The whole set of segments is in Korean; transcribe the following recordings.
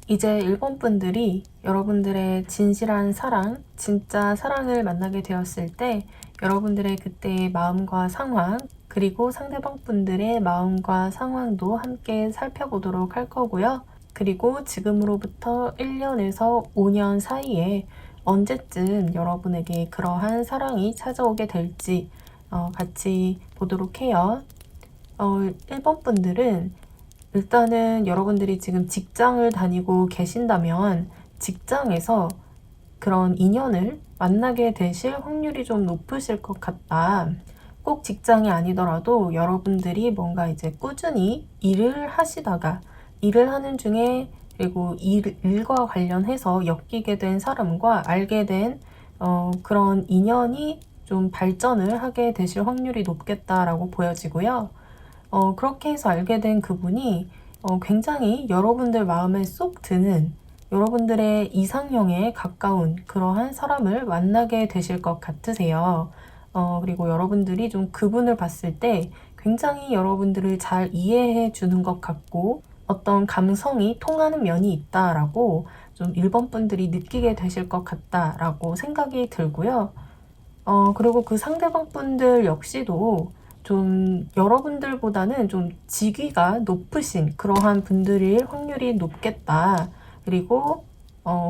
이제 일본 분들이 여러분들의 진실한 사랑, 진짜 사랑을 만나게 되었을 때 여러분들의 그때의 마음과 상황, 그리고 상대방 분들의 마음과 상황도 함께 살펴보도록 할 거고요. 그리고 지금으로부터 1년에서 5년 사이에 언제쯤 여러분에게 그러한 사랑이 찾아오게 될지 같이 보도록 해요. 1번 분들은 일단은 여러분들이 지금 직장을 다니고 계신다면 직장에서 그런 인연을 만나게 되실 확률이 좀 높으실 것 같다. 꼭 직장이 아니더라도 여러분들이 뭔가 이제 꾸준히 일을 하시다가 일을 하는 중에 그리고 일과 관련해서 엮이게 된 사람과 알게 된 그런 인연이 좀 발전을 하게 되실 확률이 높겠다라고 보여지고요. 그렇게 해서 알게 된 그분이 굉장히 여러분들 마음에 쏙 드는 여러분들의 이상형에 가까운 그러한 사람을 만나게 되실 것 같으세요. 그리고 여러분들이 좀 그분을 봤을 때 굉장히 여러분들을 잘 이해해 주는 것 같고 어떤 감성이 통하는 면이 있다라고 좀 1번 분들이 느끼게 되실 것 같다라고 생각이 들고요. 그리고 그 상대방 분들 역시도 좀 여러분들보다는 좀 직위가 높으신 그러한 분들일 확률이 높겠다. 그리고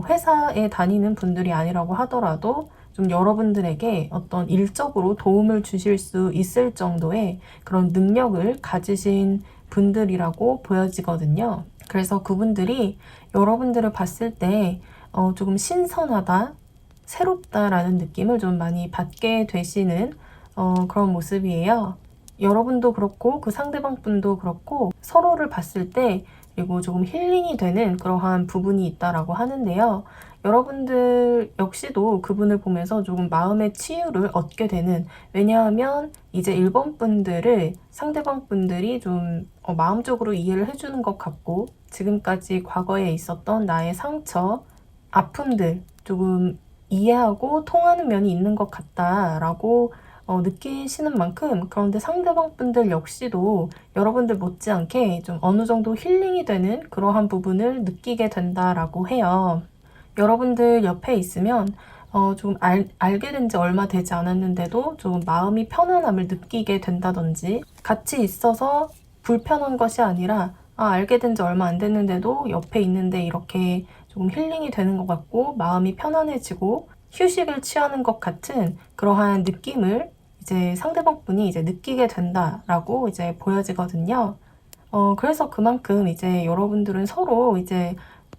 회사에 다니는 분들이 아니라고 하더라도 좀 여러분들에게 어떤 일적으로 도움을 주실 수 있을 정도의 그런 능력을 가지신 분들이라고 보여지거든요. 그래서 그분들이 여러분들을 봤을 때 조금 신선하다, 새롭다라는 느낌을 좀 많이 받게 되시는 그런 모습이에요. 여러분도 그렇고 그 상대방 분도 그렇고 서로를 봤을 때 그리고 조금 힐링이 되는 그러한 부분이 있다라고 하는데요. 여러분들 역시도 그분을 보면서 조금 마음의 치유를 얻게 되는, 왜냐하면 이제 1번 분들을 상대방 분들이 좀 마음적으로 이해를 해주는 것 같고 지금까지 과거에 있었던 나의 상처, 아픔들 조금 이해하고 통하는 면이 있는 것 같다라고 느끼시는 만큼, 그런데 상대방 분들 역시도 여러분들 못지않게 좀 어느 정도 힐링이 되는 그러한 부분을 느끼게 된다라고 해요. 여러분들 옆에 있으면 좀 알게 된 지 얼마 되지 않았는데도 조금 마음이 편안함을 느끼게 된다든지, 같이 있어서 불편한 것이 아니라 알게 된 지 얼마 안 됐는데도 옆에 있는데 이렇게 조금 힐링이 되는 것 같고 마음이 편안해지고 휴식을 취하는 것 같은 그러한 느낌을 이제 상대방 분이 이제 느끼게 된다라고 이제 보여지거든요. 그래서 그만큼 이제 여러분들은 서로 이제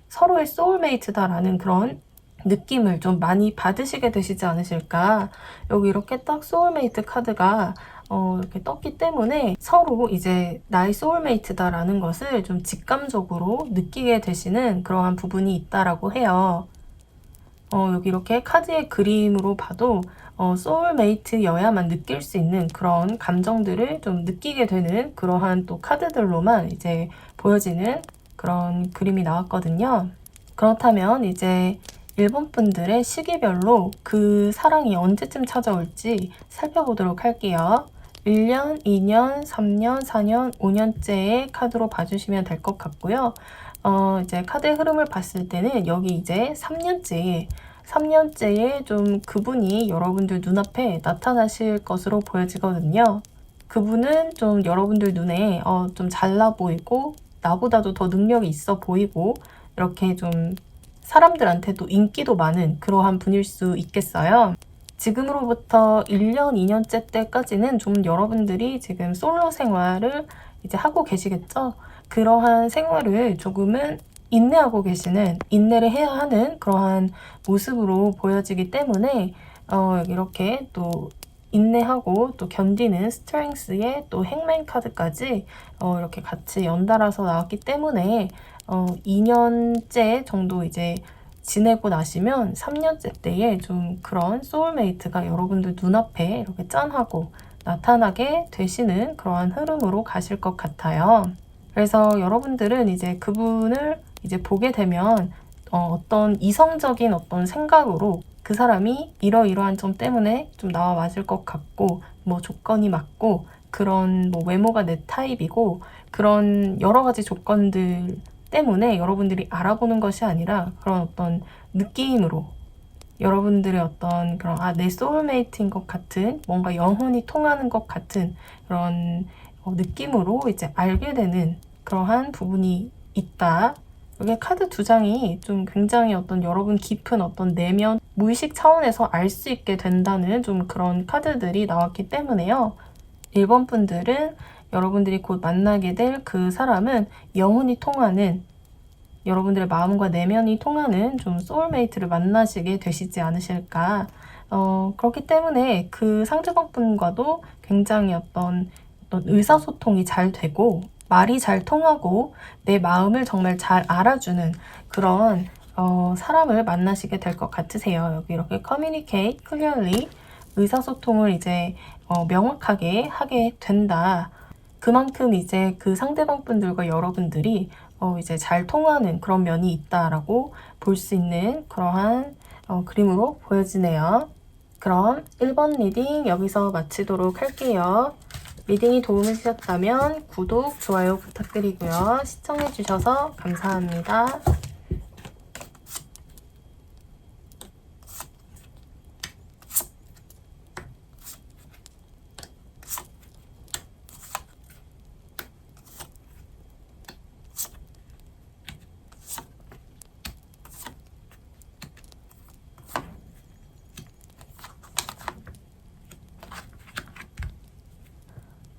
서로의 소울메이트다라는 그런 느낌을 좀 많이 받으시게 되시지 않으실까. 여기 이렇게 딱 소울메이트 카드가 이렇게 떴기 때문에 서로 이제 나의 소울메이트다라는 것을 좀 직감적으로 느끼게 되시는 그러한 부분이 있다라고 해요. 여기 이렇게 카드의 그림으로 봐도 소울메이트여야만 느낄 수 있는 그런 감정들을 좀 느끼게 되는 그러한 또 카드들로만 이제 보여지는 그런 그림이 나왔거든요. 그렇다면 이제 일본 분들의 시기별로 그 사랑이 언제쯤 찾아올지 살펴보도록 할게요. 1년, 2년, 3년, 4년, 5년째의 카드로 봐주시면 될 것 같고요. 이제 카드의 흐름을 봤을 때는 여기 이제 3년째에 좀 그분이 여러분들 눈앞에 나타나실 것으로 보여지거든요. 그분은 좀 여러분들 눈에 좀 잘나 보이고 나보다도 더 능력이 있어 보이고 이렇게 좀 사람들한테도 인기도 많은 그러한 분일 수 있겠어요. 지금으로부터 1년, 2년째 때까지는 좀 여러분들이 지금 솔로 생활을 이제 하고 계시겠죠? 그러한 생활을 조금은 인내하고 계시는, 인내를 해야 하는 그러한 모습으로 보여지기 때문에 이렇게 또 인내하고 또 견디는 스트렝스의 또 행맨 카드까지 이렇게 같이 연달아서 나왔기 때문에 2년째 정도 이제 지내고 나시면 3년째 때에 좀 그런 소울메이트가 여러분들 눈앞에 이렇게 짠하고 나타나게 되시는 그러한 흐름으로 가실 것 같아요. 그래서 여러분들은 이제 그분을 이제 보게 되면 어떤 이성적인 어떤 생각으로 그 사람이 이러이러한 점 때문에 좀 나와 맞을 것 같고 뭐 조건이 맞고 그런 뭐 외모가 내 타입이고 그런 여러 가지 조건들 때문에 여러분들이 알아보는 것이 아니라 그런 어떤 느낌으로 여러분들의 어떤 그런 내 소울메이트인 것 같은 뭔가 영혼이 통하는 것 같은 그런 느낌으로 이제 알게 되는 그러한 부분이 있다. 여기 카드 두 장이 좀 굉장히 어떤 여러분 깊은 어떤 내면 무의식 차원에서 알 수 있게 된다는 좀 그런 카드들이 나왔기 때문에요. 1번 분들은 여러분들이 곧 만나게 될 그 사람은 영혼이 통하는 여러분들의 마음과 내면이 통하는 좀 소울메이트를 만나시게 되시지 않으실까. 그렇기 때문에 그 상대방 분과도 굉장히 어떤 의사소통이 잘 되고 말이 잘 통하고 내 마음을 정말 잘 알아주는 그런 사람을 만나시게 될 것 같으세요. 여기 이렇게 communicate clearly 의사소통을 이제 명확하게 하게 된다. 그만큼 이제 그 상대방 분들과 여러분들이 이제 잘 통하는 그런 면이 있다라고 볼 수 있는 그러한 그림으로 보여지네요. 그럼 1번 리딩 여기서 마치도록 할게요. 리딩이 도움이 되셨다면 구독, 좋아요 부탁드리고요. 시청해주셔서 감사합니다.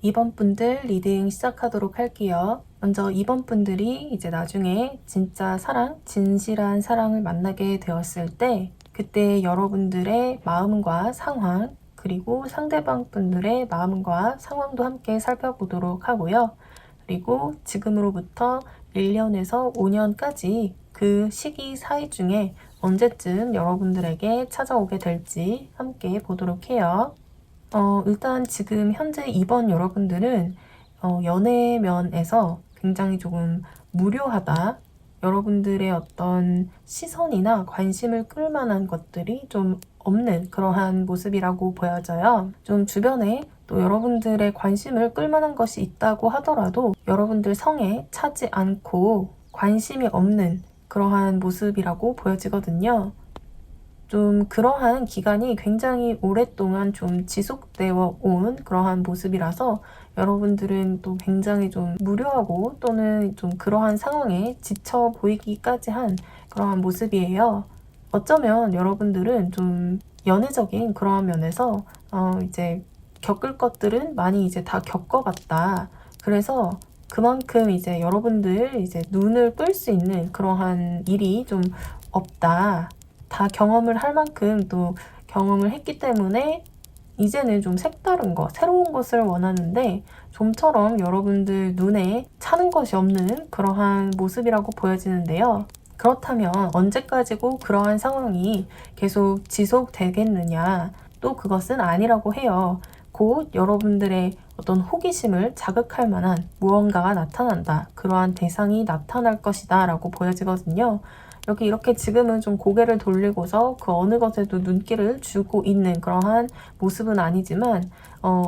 2번 분들 리딩 시작하도록 할게요. 먼저 2번 분들이 이제 나중에 진짜 사랑, 진실한 사랑을 만나게 되었을 때 그때 여러분들의 마음과 상황 그리고 상대방 분들의 마음과 상황도 함께 살펴보도록 하고요. 그리고 지금으로부터 1년에서 5년까지 그 시기 사이 중에 언제쯤 여러분들에게 찾아오게 될지 함께 보도록 해요. 일단 지금 현재 2번 여러분들은 연애면에서 굉장히 조금 무료하다. 여러분들의 어떤 시선이나 관심을 끌 만한 것들이 좀 없는 그러한 모습이라고 보여져요. 좀 주변에 또 여러분들의 관심을 끌 만한 것이 있다고 하더라도 여러분들 성에 차지 않고 관심이 없는 그러한 모습이라고 보여지거든요. 좀 그러한 기간이 굉장히 오랫동안 좀 지속되어 온 그러한 모습이라서 여러분들은 또 굉장히 좀 무료하고 또는 좀 그러한 상황에 지쳐 보이기까지 한 그러한 모습이에요. 어쩌면 여러분들은 좀 연애적인 그러한 면에서 이제 겪을 것들은 많이 이제 다 겪어봤다. 그래서 그만큼 이제 여러분들 이제 눈을 끌 수 있는 그러한 일이 좀 없다. 다 경험을 할 만큼 또 경험을 했기 때문에 이제는 좀 색다른 거, 새로운 것을 원하는데 좀처럼 여러분들 눈에 차는 것이 없는 그러한 모습이라고 보여지는데요. 그렇다면 언제까지고 그러한 상황이 계속 지속되겠느냐? 또 그것은 아니라고 해요. 곧 여러분들의 어떤 호기심을 자극할 만한 무언가가 나타난다. 그러한 대상이 나타날 것이다 라고 보여지거든요. 여기 이렇게 지금은 좀 고개를 돌리고서 그 어느 것에도 눈길을 주고 있는 그러한 모습은 아니지만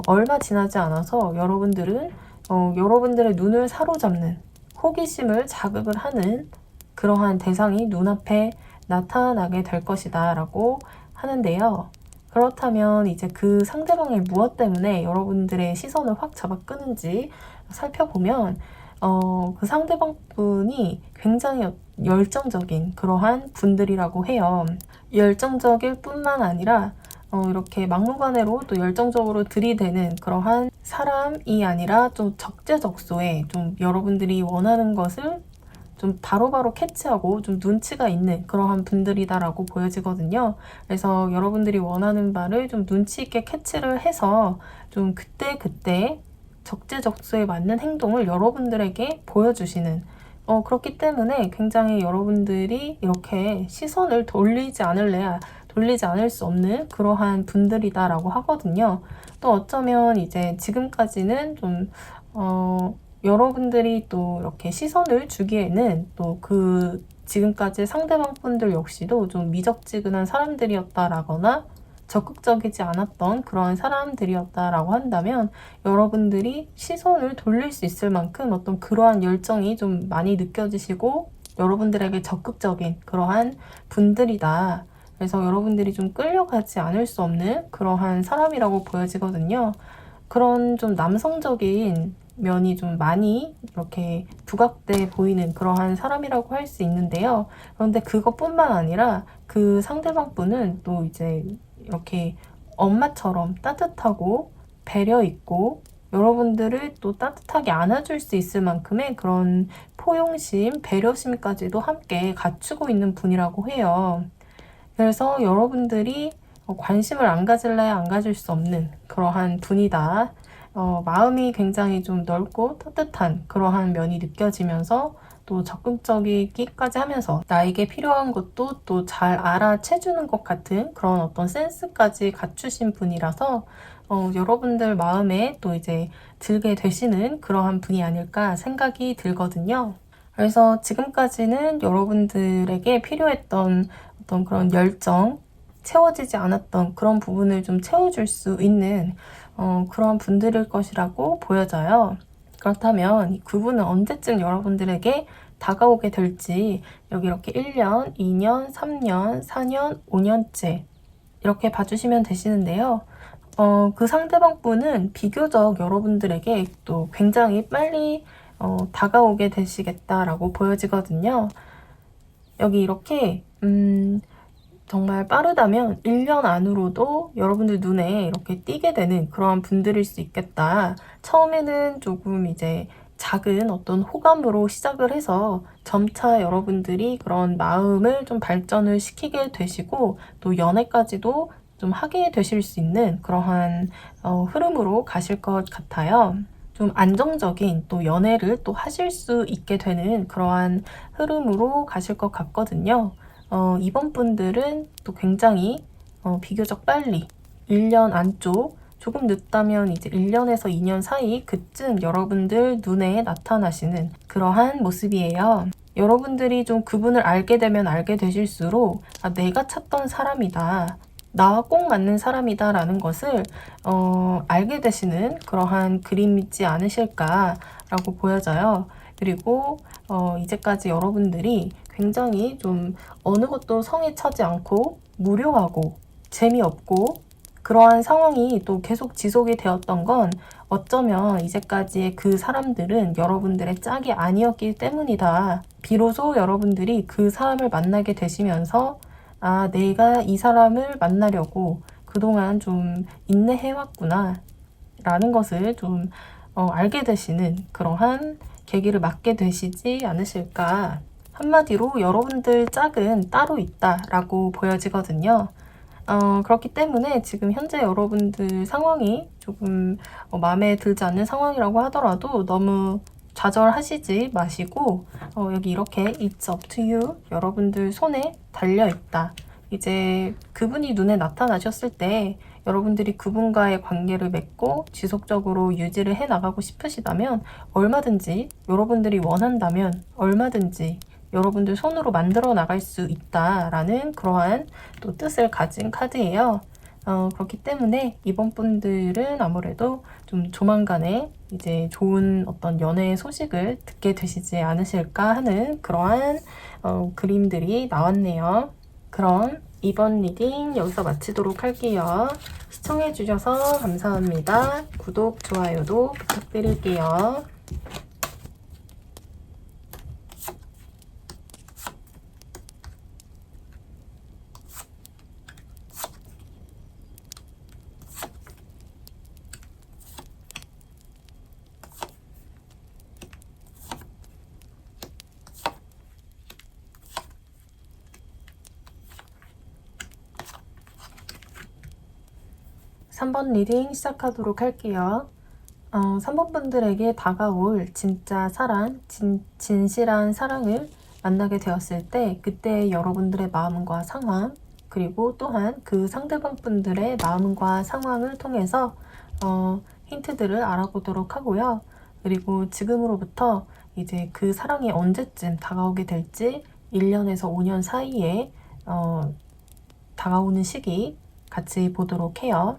얼마 지나지 않아서 여러분들은 여러분들의 눈을 사로잡는 호기심을 자극을 하는 그러한 대상이 눈앞에 나타나게 될 것이다 라고 하는데요. 그렇다면 이제 그 상대방의 무엇 때문에 여러분들의 시선을 확 잡아 끄는지 살펴보면 그 상대방 분이 굉장히 열정적인 그러한 분들이라고 해요. 열정적일 뿐만 아니라 이렇게 막무가내로 또 열정적으로 들이대는 그러한 사람이 아니라 좀 적재적소에 좀 여러분들이 원하는 것을 좀 바로바로 캐치하고 좀 눈치가 있는 그러한 분들이다라고 보여지거든요. 그래서 여러분들이 원하는 바를 좀 눈치 있게 캐치를 해서 좀 그때그때 적재적소에 맞는 행동을 여러분들에게 보여주시는 그렇기 때문에 굉장히 여러분들이 이렇게 시선을 돌리지 않을 수 없는 그러한 분들이다라고 하거든요. 또 어쩌면 이제 지금까지는 좀 여러분들이 또 이렇게 시선을 주기에는 또 그 지금까지 상대방 분들 역시도 좀 미적지근한 사람들이었다라거나 적극적이지 않았던 그러한 사람들이었다라고 한다면 여러분들이 시선을 돌릴 수 있을 만큼 어떤 그러한 열정이 좀 많이 느껴지시고 여러분들에게 적극적인 그러한 분들이다. 그래서 여러분들이 좀 끌려가지 않을 수 없는 그러한 사람이라고 보여지거든요. 그런 좀 남성적인 면이 좀 많이 이렇게 부각돼 보이는 그러한 사람이라고 할 수 있는데요. 그런데 그것뿐만 아니라 그 상대방 분은 또 이제 이렇게 엄마처럼 따뜻하고 배려 있고 여러분들을 또 따뜻하게 안아줄 수 있을 만큼의 그런 포용심, 배려심까지도 함께 갖추고 있는 분이라고 해요. 그래서 여러분들이 관심을 안 가질래야 안 가질 수 없는 그러한 분이다. 마음이 굉장히 좀 넓고 따뜻한 그러한 면이 느껴지면서 또 적극적이기까지 하면서 나에게 필요한 것도 또 잘 알아채주는 것 같은 그런 어떤 센스까지 갖추신 분이라서 여러분들 마음에 또 이제 들게 되시는 그러한 분이 아닐까 생각이 들거든요. 그래서 지금까지는 여러분들에게 필요했던 어떤 그런 열정, 채워지지 않았던 그런 부분을 좀 채워줄 수 있는 그런 분들일 것이라고 보여져요. 그렇다면 그분은 언제쯤 여러분들에게 다가오게 될지 여기 이렇게 1년, 2년, 3년, 4년, 5년째 이렇게 봐주시면 되시는데요. 그 상대방 분은 비교적 여러분들에게 또 굉장히 빨리 다가오게 되시겠다라고 보여지거든요. 여기 이렇게 정말 빠르다면 1년 안으로도 여러분들 눈에 이렇게 띄게 되는 그러한 분들일 수 있겠다. 처음에는 조금 이제 작은 어떤 호감으로 시작을 해서 점차 여러분들이 그런 마음을 좀 발전을 시키게 되시고 또 연애까지도 좀 하게 되실 수 있는 그러한 흐름으로 가실 것 같아요. 좀 안정적인 또 연애를 또 하실 수 있게 되는 그러한 흐름으로 가실 것 같거든요. 이번 분들은 또 굉장히 비교적 빨리 1년 안쪽 조금 늦다면 이제 1년에서 2년 사이 그쯤 여러분들 눈에 나타나시는 그러한 모습이에요. 여러분들이 좀 그분을 알게 되면 알게 되실수록 내가 찾던 사람이다. 나와 꼭 맞는 사람이다 라는 것을 알게 되시는 그러한 그림이지 않으실까라고 보여져요. 그리고 이제까지 여러분들이 굉장히 좀 어느 것도 성에 차지 않고 무료하고 재미없고 그러한 상황이 또 계속 지속이 되었던 건 어쩌면 이제까지의 그 사람들은 여러분들의 짝이 아니었기 때문이다. 비로소 여러분들이 그 사람을 만나게 되시면서 내가 이 사람을 만나려고 그동안 좀 인내해왔구나 라는 것을 좀 알게 되시는 그러한 계기를 맞게 되시지 않으실까. 한마디로 여러분들 짝은 따로 있다라고 보여지거든요. 그렇기 때문에 지금 현재 여러분들 상황이 조금 마음에 들지 않는 상황이라고 하더라도 너무 좌절하시지 마시고 여기 이렇게 It's up to you. 여러분들 손에 달려있다. 이제 그분이 눈에 나타나셨을 때 여러분들이 그분과의 관계를 맺고 지속적으로 유지를 해나가고 싶으시다면 얼마든지 여러분들이 원한다면 얼마든지 여러분들 손으로 만들어 나갈 수 있다라는 그러한 또 뜻을 가진 카드예요. 그렇기 때문에 이번 분들은 아무래도 좀 조만간에 이제 좋은 어떤 연애 소식을 듣게 되시지 않으실까 하는 그러한 그림들이 나왔네요. 그럼 이번 리딩 여기서 마치도록 할게요. 시청해주셔서 감사합니다. 구독, 좋아요도 부탁드릴게요. 3번 리딩 시작하도록 할게요. 3번 분들에게 다가올 진짜 사랑, 진실한 사랑을 만나게 되었을 때 그때 여러분들의 마음과 상황 그리고 또한 그 상대방 분들의 마음과 상황을 통해서 힌트들을 알아보도록 하고요. 그리고 지금으로부터 이제 그 사랑이 언제쯤 다가오게 될지 1년에서 5년 사이에 다가오는 시기 같이 보도록 해요.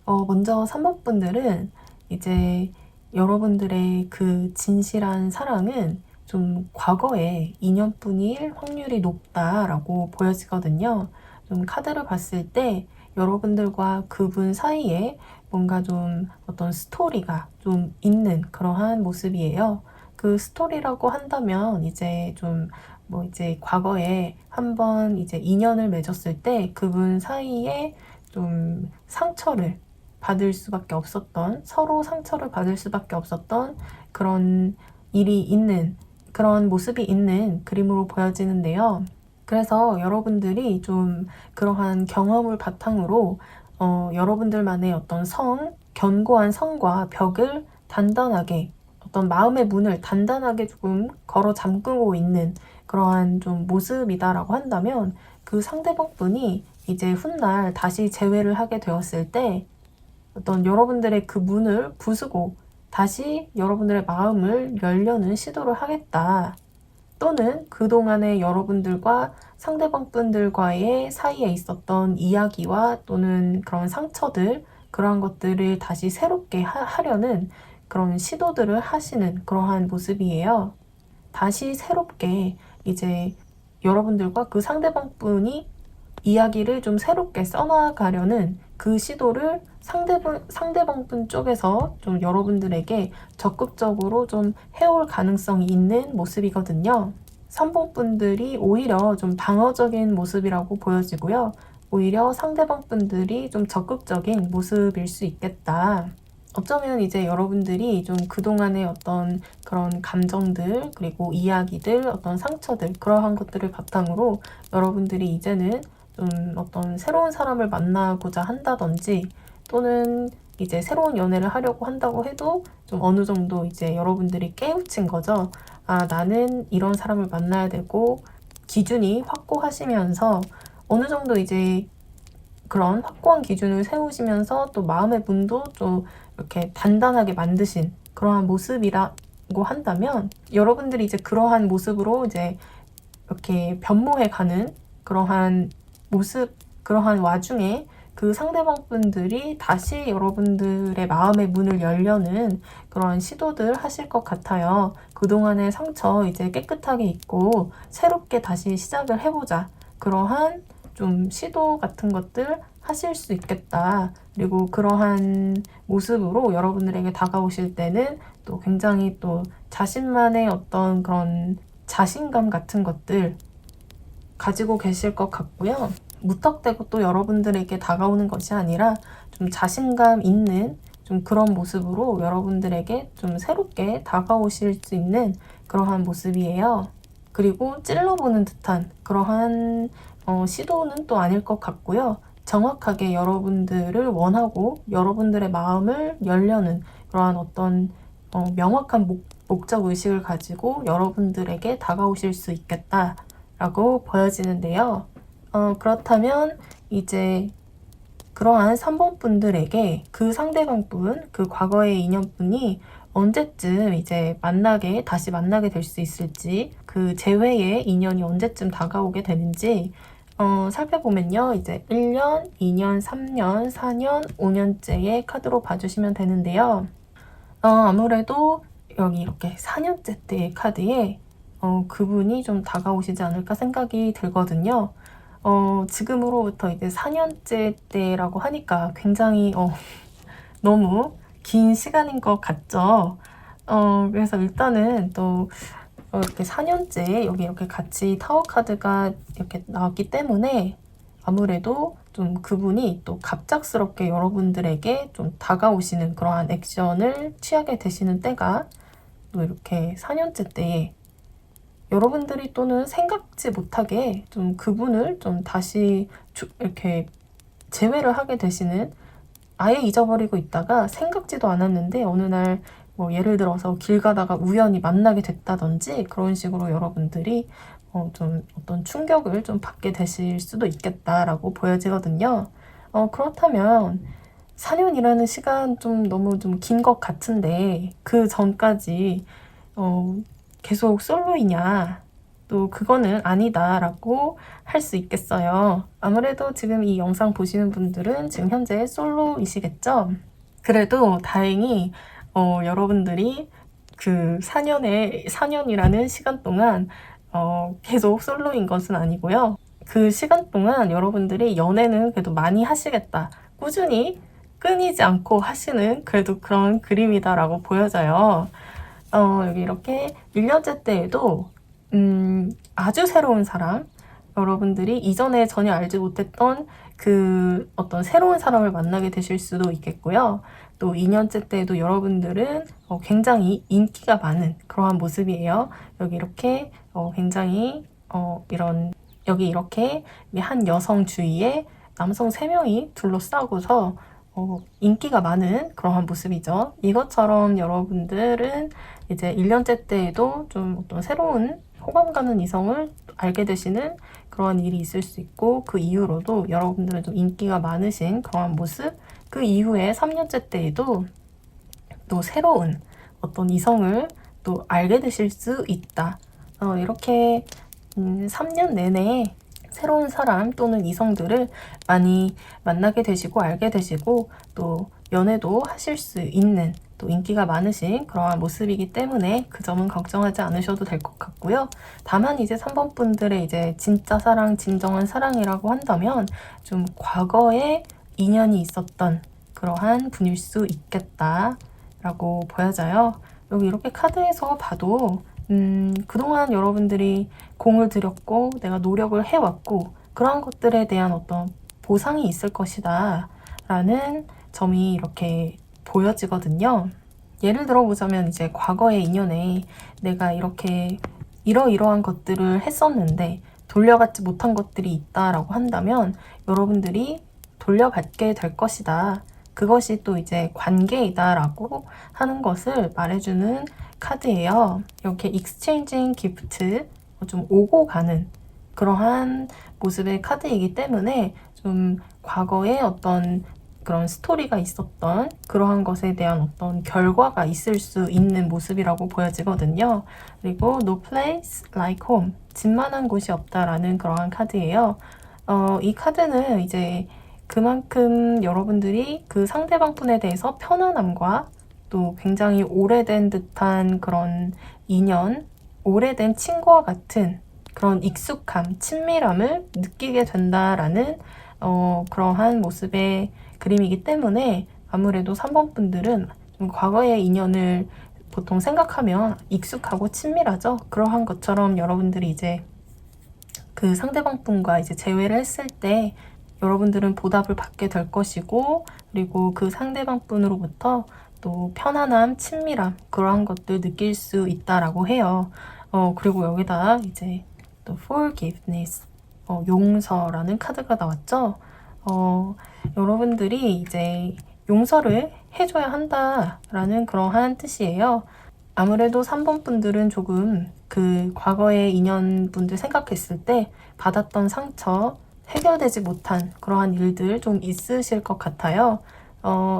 먼저 3번 분들은 이제 여러분들의 그 진실한 사랑은 좀 과거의 인연뿐일 확률이 높다라고 보여지거든요. 좀 카드를 봤을 때 여러분들과 그분 사이에 뭔가 좀 어떤 스토리가 좀 있는 그러한 모습이에요. 그 스토리라고 한다면 이제 좀 뭐 이제 과거에 한번 이제 인연을 맺었을 때 그분 사이에 좀 상처를 받을 수밖에 없었던, 서로 상처를 받을 수밖에 없었던 그런 일이 있는, 그런 모습이 있는 그림으로 보여지는데요. 그래서 여러분들이 좀 그러한 경험을 바탕으로 여러분들만의 어떤 견고한 성과 벽을 단단하게, 어떤 마음의 문을 단단하게 조금 걸어 잠그고 있는 그러한 좀 모습이다라고 한다면, 그 상대방 분이 이제 훗날 다시 재회를 하게 되었을 때 어떤 여러분들의 그 문을 부수고 다시 여러분들의 마음을 열려는 시도를 하겠다. 또는 그동안에 여러분들과 상대방 분들과의 사이에 있었던 이야기와 또는 그런 상처들, 그러한 것들을 다시 새롭게 하려는 그런 시도들을 하시는 그러한 모습이에요. 다시 새롭게 이제 여러분들과 그 상대방 분이 이야기를 좀 새롭게 써나가려는 그 시도를 상대방 분 쪽에서 좀 여러분들에게 적극적으로 좀 해올 가능성이 있는 모습이거든요. 3번 분들이 오히려 좀 방어적인 모습이라고 보여지고요. 오히려 상대방 분들이 좀 적극적인 모습일 수 있겠다. 어쩌면 이제 여러분들이 좀 그동안의 어떤 그런 감정들, 그리고 이야기들, 어떤 상처들, 그러한 것들을 바탕으로 여러분들이 이제는 좀 어떤 새로운 사람을 만나고자 한다든지, 또는 이제 새로운 연애를 하려고 한다고 해도 좀 어느 정도 이제 여러분들이 깨우친 거죠. 아, 나는 이런 사람을 만나야 되고, 기준이 확고하시면서 어느 정도 이제 그런 확고한 기준을 세우시면서 또 마음의 문도 좀 이렇게 단단하게 만드신 그러한 모습이라고 한다면, 여러분들이 이제 그러한 모습으로 이제 이렇게 변모해 가는 그러한 모습, 그러한 와중에 그 상대방 분들이 다시 여러분들의 마음의 문을 열려는 그런 시도들 하실 것 같아요. 그동안의 상처 이제 깨끗하게 잊고 새롭게 다시 시작을 해보자. 그러한 좀 시도 같은 것들 하실 수 있겠다. 그리고 그러한 모습으로 여러분들에게 다가오실 때는 또 굉장히 또 자신만의 어떤 그런 자신감 같은 것들 가지고 계실 것 같고요. 무턱대고 또 여러분들에게 다가오는 것이 아니라 좀 자신감 있는 좀 그런 모습으로 여러분들에게 좀 새롭게 다가오실 수 있는 그러한 모습이에요. 그리고 찔러보는 듯한 그러한 시도는 또 아닐 것 같고요. 정확하게 여러분들을 원하고 여러분들의 마음을 열려는 그러한 어떤 명확한 목적 의식을 가지고 여러분들에게 다가오실 수 있겠다라고 보여지는데요. 그렇다면 이제 그러한 3번 분들에게 그 상대방 분, 그 과거의 인연분이 언제쯤 이제 다시 만나게 될 수 있을지, 그 재회의 인연이 언제쯤 다가오게 되는지 살펴보면요. 이제 1년, 2년, 3년, 4년, 5년째의 카드로 봐주시면 되는데요. 아무래도 여기 이렇게 4년째 때의 카드에 그분이 좀 다가오시지 않을까 생각이 들거든요. 지금으로부터 이제 4년째 때라고 하니까 굉장히 너무 긴 시간인 것 같죠. 그래서 일단은 또 이렇게 4년째 여기 이렇게 같이 타워 카드가 이렇게 나왔기 때문에 아무래도 좀 그분이 또 갑작스럽게 여러분들에게 좀 다가오시는 그러한 액션을 취하게 되시는 때가 또 이렇게 4년째 때에 여러분들이 또는 생각지 못하게 좀 그분을 좀 다시 이렇게 재회를 하게 되시는, 아예 잊어버리고 있다가 생각지도 않았는데 어느 날 뭐 예를 들어서 길 가다가 우연히 만나게 됐다든지 그런 식으로 여러분들이 좀 어떤 충격을 좀 받게 되실 수도 있겠다라고 보여지거든요. 그렇다면 4년이라는 시간 좀 너무 좀 긴 것 같은데 그 전까지 계속 솔로이냐, 또 그거는 아니다라고 할 수 있겠어요. 아무래도 지금 이 영상 보시는 분들은 지금 현재 솔로이시겠죠? 그래도 다행히 여러분들이 그 4년이라는 시간 동안 계속 솔로인 것은 아니고요. 그 시간 동안 여러분들이 연애는 그래도 많이 하시겠다. 꾸준히 끊이지 않고 하시는 그래도 그런 그림이다라고 보여져요. 여기 이렇게 1년째 때에도 아주 새로운 사람, 여러분들이 이전에 전혀 알지 못했던 그 어떤 새로운 사람을 만나게 되실 수도 있겠고요. 또 2년째 때에도 여러분들은 굉장히 인기가 많은 그러한 모습이에요. 여기 이렇게 굉장히 이런 여기 이렇게 한 여성 주위에 남성 3명이 둘러싸고서 인기가 많은 그러한 모습이죠. 이것처럼 여러분들은 이제 1년째 때에도 좀 어떤 새로운 호감 가는 이성을 알게 되시는 그런 일이 있을 수 있고, 그 이후로도 여러분들은 좀 인기가 많으신 그러한 모습, 그 이후에 3년째 때에도 또 새로운 어떤 이성을 또 알게 되실 수 있다. 이렇게 3년 내내 새로운 사람 또는 이성들을 많이 만나게 되시고 알게 되시고 또 연애도 하실 수 있는 또 인기가 많으신 그러한 모습이기 때문에 그 점은 걱정하지 않으셔도 될 것 같고요. 다만 이제 3번 분들의 이제 진짜 사랑, 진정한 사랑이라고 한다면 좀 과거에 인연이 있었던 그러한 분일 수 있겠다라고 보여져요. 여기 이렇게 카드에서 봐도 그동안 여러분들이 공을 들였고 내가 노력을 해왔고 그러한 것들에 대한 어떤 보상이 있을 것이다 라는 점이 이렇게 보여지거든요. 예를 들어보자면 이제 과거의 인연에 내가 이렇게 이러이러한 것들을 했었는데 돌려받지 못한 것들이 있다라고 한다면 여러분들이 돌려받게 될 것이다. 그것이 또 이제 관계이다라고 하는 것을 말해주는 카드예요. 이렇게 exchanging gift, 좀 오고 가는 그러한 모습의 카드이기 때문에 좀 과거에 어떤 그런 스토리가 있었던 그러한 것에 대한 어떤 결과가 있을 수 있는 모습이라고 보여지거든요. 그리고 no place like home, 집만한 곳이 없다라는 그러한 카드예요. 이 카드는 이제 그만큼 여러분들이 그 상대방 분에 대해서 편안함과 또 굉장히 오래된 듯한 그런 인연, 오래된 친구와 같은 그런 익숙함, 친밀함을 느끼게 된다라는 그러한 모습의 그림이기 때문에 아무래도 3번 분들은 좀 과거의 인연을 보통 생각하면 익숙하고 친밀하죠. 그러한 것처럼 여러분들이 이제 그 상대방 분과 이제 재회를 했을 때 여러분들은 보답을 받게 될 것이고, 그리고 그 상대방 분으로부터 또 편안함, 친밀함 그러한 것들 느낄 수 있다라고 해요. 그리고 여기다 이제 또 forgiveness, 용서라는 카드가 나왔죠. 여러분들이 이제 용서를 해줘야 한다라는 그러한 뜻이에요. 아무래도 3번 분들은 조금 그 과거의 인연 분들 생각했을 때 받았던 상처, 해결되지 못한 그러한 일들 좀 있으실 것 같아요.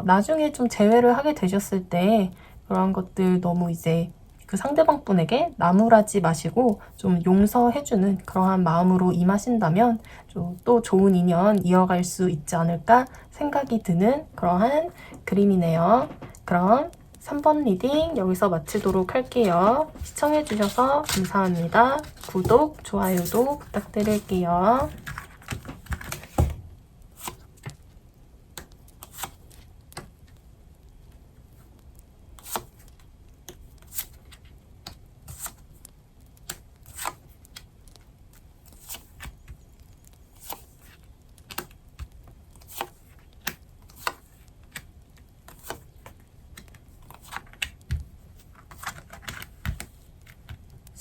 나중에 좀 재회를 하게 되셨을 때 그러한 것들 너무 이제 그 상대방 분에게 나무라지 마시고 좀 용서해주는 그러한 마음으로 임하신다면 좀 또 좋은 인연 이어갈 수 있지 않을까 생각이 드는 그러한 그림이네요. 그럼 3번 리딩 여기서 마치도록 할게요. 시청해주셔서 감사합니다. 구독, 좋아요도 부탁드릴게요.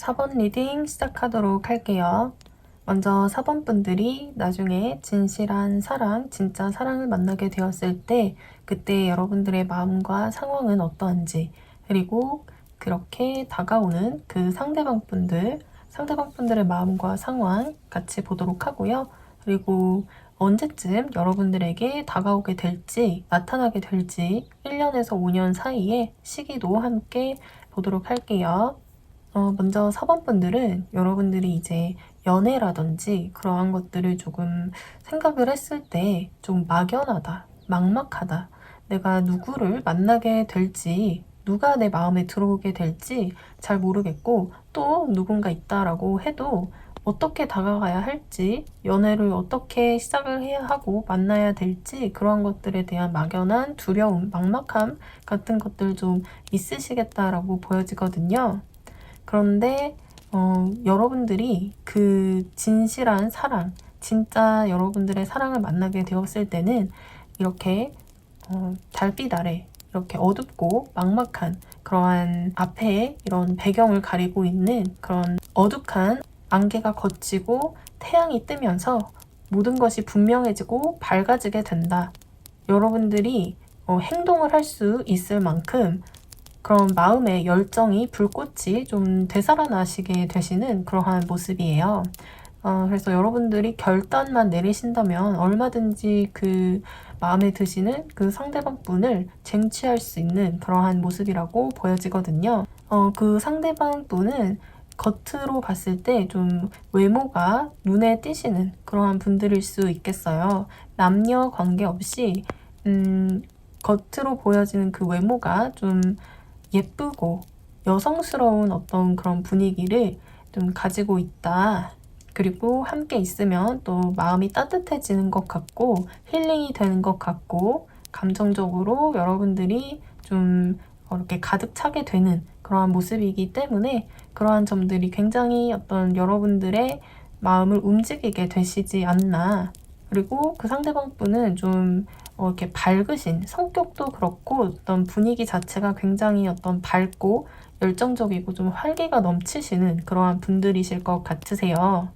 4번 리딩 시작하도록 할게요. 먼저 4번 분들이 나중에 진실한 사랑, 진짜 사랑을 만나게 되었을 때 그때 여러분들의 마음과 상황은 어떠한지, 그리고 그렇게 다가오는 그 상대방 분들의 마음과 상황 같이 보도록 하고요. 그리고 언제쯤 여러분들에게 다가오게 될지, 나타나게 될지 1년에서 5년 사이의 시기도 함께 보도록 할게요. 먼저 4번분들은 여러분들이 이제 연애라든지 그러한 것들을 조금 생각을 했을 때 좀 막연하다, 막막하다, 내가 누구를 만나게 될지, 누가 내 마음에 들어오게 될지 잘 모르겠고, 또 누군가 있다라고 해도 어떻게 다가가야 할지, 연애를 어떻게 시작을 해야 하고 만나야 될지, 그런 것들에 대한 막연한 두려움, 막막함 같은 것들 좀 있으시겠다라고 보여지거든요. 그런데 여러분들이 그 진실한 사랑, 진짜 여러분들의 사랑을 만나게 되었을 때는 이렇게 달빛 아래 이렇게 어둡고 막막한 그러한 앞에 이런 배경을 가리고 있는 그런 어둑한 안개가 걷히고 태양이 뜨면서 모든 것이 분명해지고 밝아지게 된다. 여러분들이 행동을 할 수 있을 만큼 그런 마음의 열정이, 불꽃이 좀 되살아나시게 되시는 그러한 모습이에요. 그래서 여러분들이 결단만 내리신다면 얼마든지 그 마음에 드시는 그 상대방 분을 쟁취할 수 있는 그러한 모습이라고 보여지거든요. 그 상대방 분은 겉으로 봤을 때 좀 외모가 눈에 띄시는 그러한 분들일 수 있겠어요. 남녀 관계없이 겉으로 보여지는 그 외모가 좀 예쁘고 여성스러운 어떤 그런 분위기를 좀 가지고 있다. 그리고 함께 있으면 또 마음이 따뜻해지는 것 같고 힐링이 되는 것 같고 감정적으로 여러분들이 좀 이렇게 가득 차게 되는 그러한 모습이기 때문에 그러한 점들이 굉장히 어떤 여러분들의 마음을 움직이게 되시지 않나. 그리고 그 상대방 분은 좀 이렇게 밝으신 성격도 그렇고 어떤 분위기 자체가 굉장히 어떤 밝고 열정적이고 좀 활기가 넘치시는 그러한 분들이실 것 같으세요.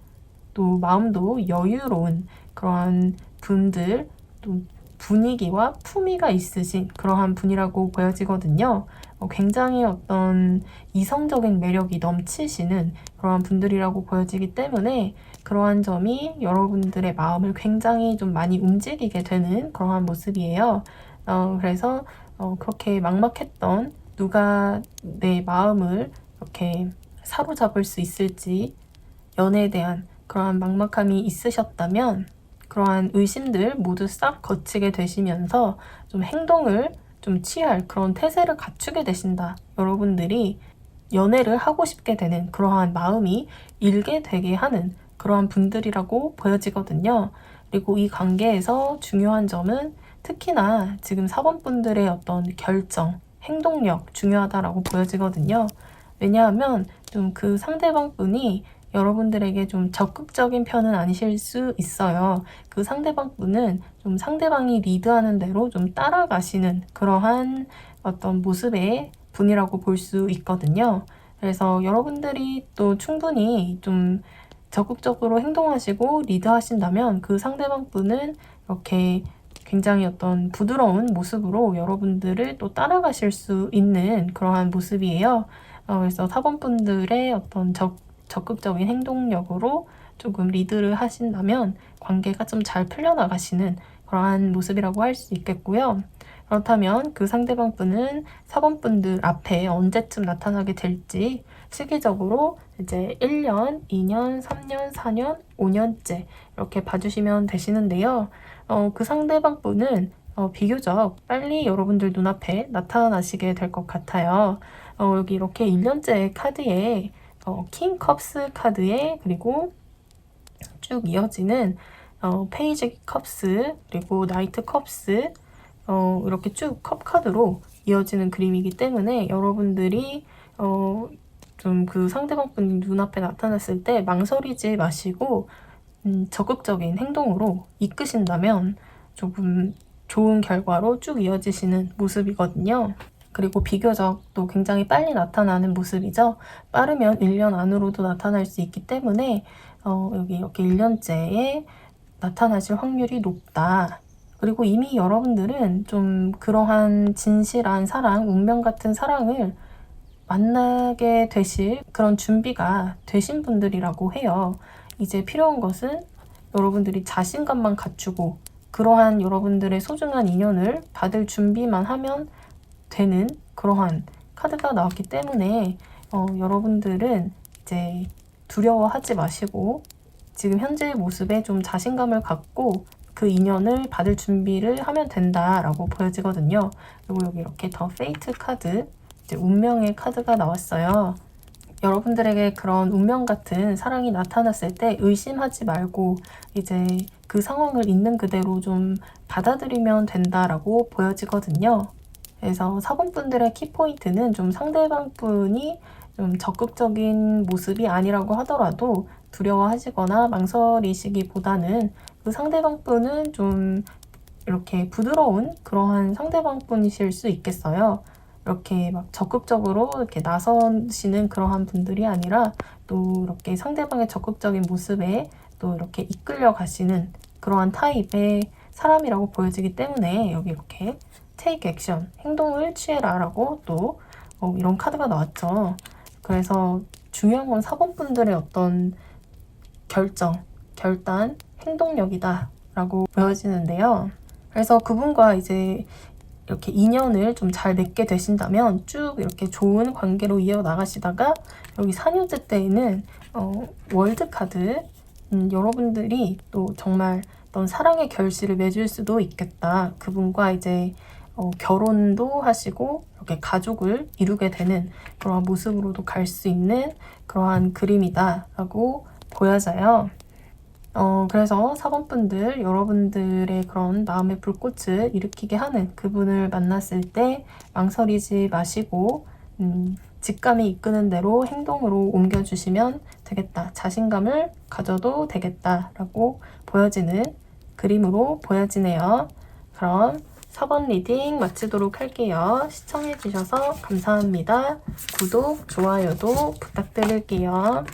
또 마음도 여유로운 그러한 분들, 또 분위기와 품위가 있으신 그러한 분이라고 보여지거든요. 굉장히 어떤 이성적인 매력이 넘치시는 그러한 분들이라고 보여지기 때문에 그러한 점이 여러분들의 마음을 굉장히 좀 많이 움직이게 되는 그러한 모습이에요. 그래서 그렇게 막막했던 누가 내 마음을 이렇게 사로잡을 수 있을지 연애에 대한 그러한 막막함이 있으셨다면 그러한 의심들 모두 싹 거치게 되시면서 좀 행동을 좀 취할 그런 태세를 갖추게 되신다. 여러분들이 연애를 하고 싶게 되는 그러한 마음이 일게 되게 하는 그러한 분들이라고 보여지거든요. 그리고 이 관계에서 중요한 점은 특히나 지금 4번 분들의 어떤 결정, 행동력 중요하다라고 보여지거든요. 왜냐하면 좀 그 상대방 분이 여러분들에게 좀 적극적인 편은 아니실 수 있어요. 그 상대방 분은 좀 상대방이 리드하는 대로 좀 따라가시는 그러한 어떤 모습의 분이라고 볼 수 있거든요. 그래서 여러분들이 또 충분히 좀 적극적으로 행동하시고 리드하신다면 그 상대방 분은 이렇게 굉장히 어떤 부드러운 모습으로 여러분들을 또 따라가실 수 있는 그러한 모습이에요. 그래서 4번 분들의 어떤 적극적인 행동력으로 조금 리드를 하신다면 관계가 좀 잘 풀려나가시는 그러한 모습이라고 할 수 있겠고요. 그렇다면 그 상대방 분은 4번 분들 앞에 언제쯤 나타나게 될지 시기적으로 이제 1년, 2년, 3년, 4년, 5년째 이렇게 봐주시면 되시는데요. 그 상대방 분은 비교적 빨리 여러분들 눈앞에 나타나시게 될 것 같아요. 여기 이렇게 1년째 카드에 킹 컵스 카드에 그리고 쭉 이어지는 페이지 컵스 그리고 나이트 컵스 이렇게 쭉 컵 카드로 이어지는 그림이기 때문에 여러분들이 좀 그 상대방 분 눈앞에 나타났을 때 망설이지 마시고 적극적인 행동으로 이끄신다면 조금 좋은 결과로 쭉 이어지시는 모습이거든요. 그리고 비교적 또 굉장히 빨리 나타나는 모습이죠. 빠르면 1년 안으로도 나타날 수 있기 때문에 여기 이렇게 1년째에 나타나실 확률이 높다. 그리고 이미 여러분들은 좀 그러한 진실한 사랑, 운명 같은 사랑을 만나게 되실 그런 준비가 되신 분들이라고 해요. 이제 필요한 것은 여러분들이 자신감만 갖추고 그러한 여러분들의 소중한 인연을 받을 준비만 하면 되는 그러한 카드가 나왔기 때문에 여러분들은 이제 두려워하지 마시고 지금 현재의 모습에 좀 자신감을 갖고 그 인연을 받을 준비를 하면 된다라고 보여지거든요. 그리고 여기 이렇게 더 페이트 카드, 이제 운명의 카드가 나왔어요. 여러분들에게 그런 운명 같은 사랑이 나타났을 때 의심하지 말고 이제 그 상황을 있는 그대로 좀 받아들이면 된다라고 보여지거든요. 그래서 4번 분들의 키포인트는 좀 상대방 분이 좀 적극적인 모습이 아니라고 하더라도 두려워하시거나 망설이시기보다는 그 상대방 분은 좀 이렇게 부드러운 그러한 상대방 분이실 수 있겠어요. 이렇게 막 적극적으로 이렇게 나서시는 그러한 분들이 아니라 또 이렇게 상대방의 적극적인 모습에 또 이렇게 이끌려 가시는 그러한 타입의 사람이라고 보여지기 때문에 여기 이렇게 take action, 행동을 취해라 라고 또 이런 카드가 나왔죠. 그래서 중요한 건 4번 분들의 어떤 결단, 행동력이다 라고 보여지는데요. 그래서 그분과 이제 이렇게 인연을 좀 잘 맺게 되신다면 쭉 이렇게 좋은 관계로 이어나가시다가 여기 4년째 때에는 월드 카드, 여러분들이 또 정말 어떤 사랑의 결실을 맺을 수도 있겠다. 그분과 이제 결혼도 하시고 이렇게 가족을 이루게 되는 그러한 모습으로도 갈 수 있는 그러한 그림이다 라고 보여져요. 그래서 4번 분들, 여러분들의 그런 마음의 불꽃을 일으키게 하는 그분을 만났을 때 망설이지 마시고 직감이 이끄는 대로 행동으로 옮겨주시면 되겠다. 자신감을 가져도 되겠다라고 보여지는 그림으로 보여지네요. 그럼 4번 리딩 마치도록 할게요. 시청해주셔서 감사합니다. 구독, 좋아요도 부탁드릴게요.